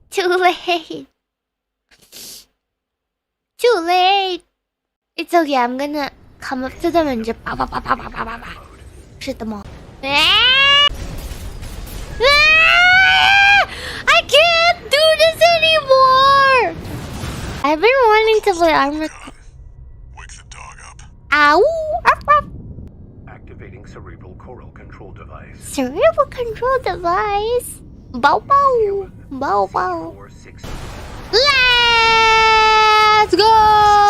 Too late. Too late. It's okay. I'm gonna come up to them and just shoot them all. I can't do this anymore. I've been wanting to play Armor. Wake the dog up. Ow! Activating cerebral coral control device. Cerebral control device. Bow bow. Bow bow. 4, 6. Let's go!